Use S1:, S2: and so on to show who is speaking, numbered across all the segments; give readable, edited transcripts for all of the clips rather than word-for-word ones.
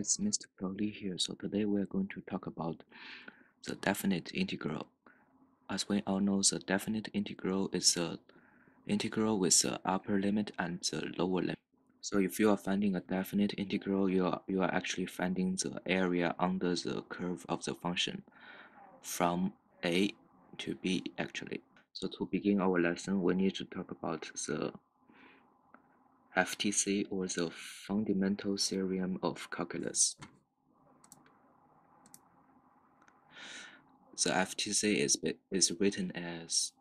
S1: guys, Mr. Crowley here. So today we are going to talk about the definite integral. As we all know, the definite integral is the integral with the upper limit and the lower limit. So if you are finding a definite integral, you are actually finding the area under the curve of the function from A to B actually. So to begin our lesson, we need to talk about the FTC, or the fundamental theorem of calculus. The FTC is written as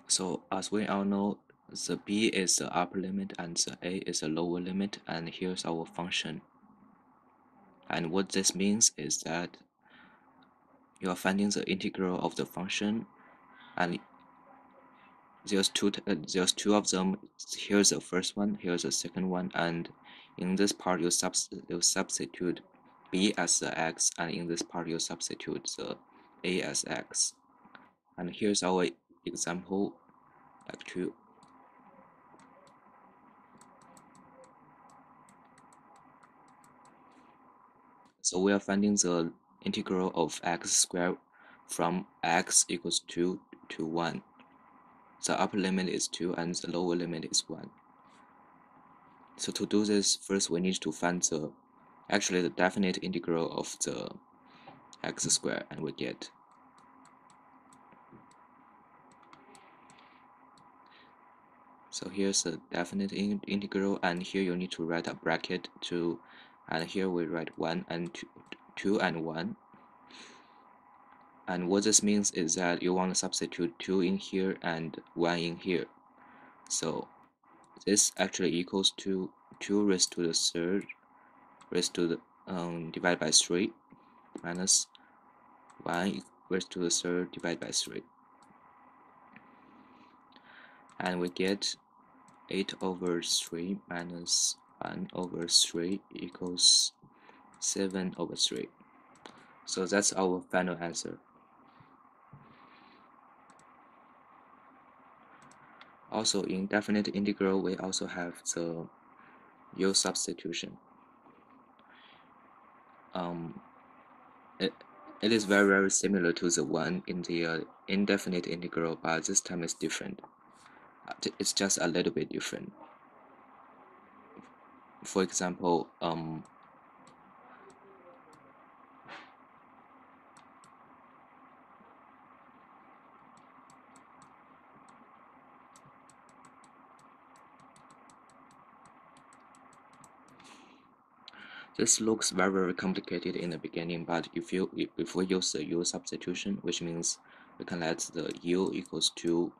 S1: so as we all know, the B is the upper limit and the A is the lower limit, and here's our function. And what this means is that you are finding the integral of the function, and there's two of them. Here's the first one, here's the second one, and in this part you substitute B as the x, and in this part you substitute the A as x. And here's our example, like 2. So we are finding the integral of x squared from x equals 2 to 1. The upper limit is 2 and the lower limit is 1. So to do this, first we need to find the definite integral of the x squared, and we get so here's the definite integral, and here you need to write a bracket to, and here we write 1 and 2 and 1. And what this means is that you want to substitute 2 in here and 1 in here. So this actually equals to 2 raised to the third raised to the divided by 3 minus 1 raised to the third divided by 3. And we get 8 over 3 minus 1 over 3 equals 7 over 3. So that's our final answer. Also, in definite integral, we also have the U substitution. It is very similar to the one in the indefinite integral, but this time it's different. It's just a little bit different. For example, this looks very complicated in the beginning, but if we use the U substitution, which means we can let the U equals to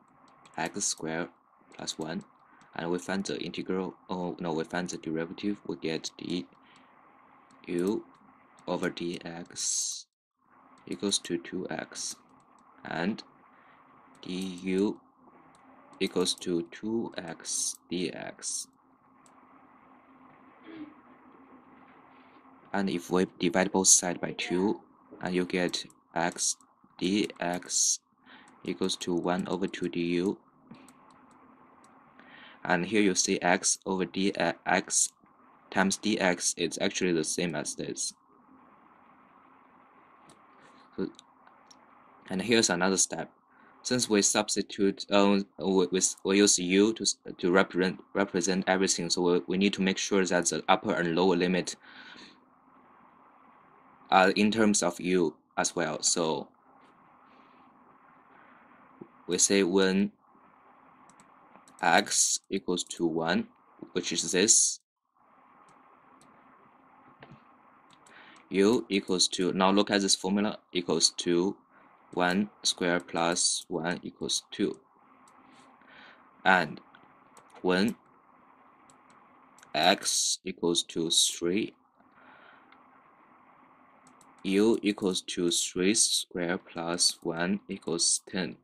S1: x squared plus 1, and we find the integral, we find the derivative, we get du over dx equals to 2x, and du equals to 2x dx. And if we divide both sides by 2, and you get x dx equals to 1 over 2 du. And here you see x over dx times dx is actually the same as this. So, and here's another step. Since we substitute, we use u to represent everything, so we need to make sure that the upper and lower limit are in terms of u as well. So we say when x equals to 1, which is this, u equals to, now look at this formula, equals to 1 squared plus 1 equals 2. And when x equals to 3, u equals to 3 squared plus 1 equals 10.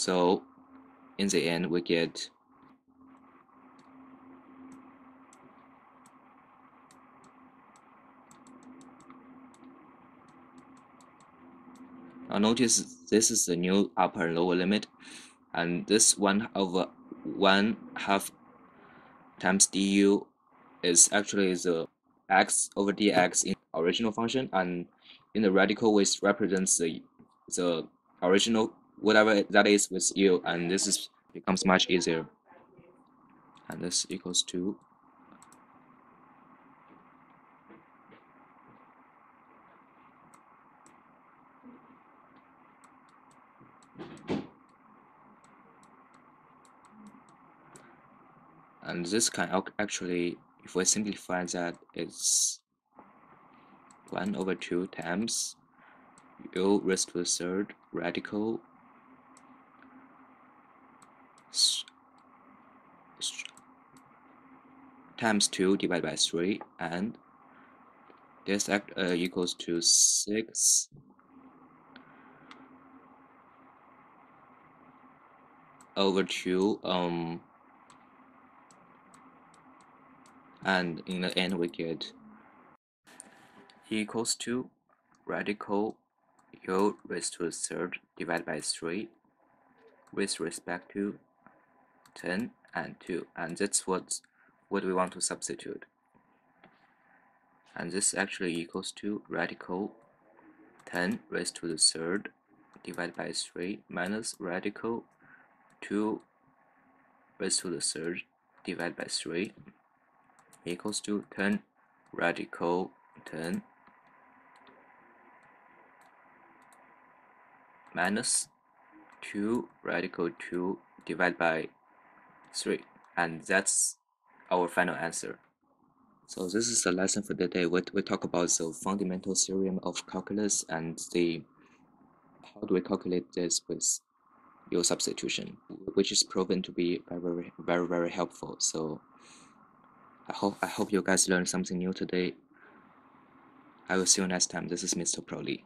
S1: So in the end, we get now notice this is the new upper and lower limit, and this 1/1/2 times du is actually the x over dx in original function, and in the radical we represents the original whatever that is with u, and this is becomes much easier, and this equals to and this can actually, if we simplify that, it's 1/2 times u raised to the third radical times 2 divided by 3, and this equals to 6 over 2 and in the end we get equals to radical u raised to the third divided by 3 with respect to 10 and 2, and that's what we want to substitute, and this actually equals to radical 10 raised to the third divided by 3 minus radical 2 raised to the third divided by 3 equals to 10 radical 10 minus 2 radical 2 divided by 3, and that's our final answer. So this is the lesson for the day. We talk about the fundamental theorem of calculus and how do we calculate this with U substitution, which is proven to be very helpful. So I hope you guys learned something new today. I will see you next time. This is Mr. Proly.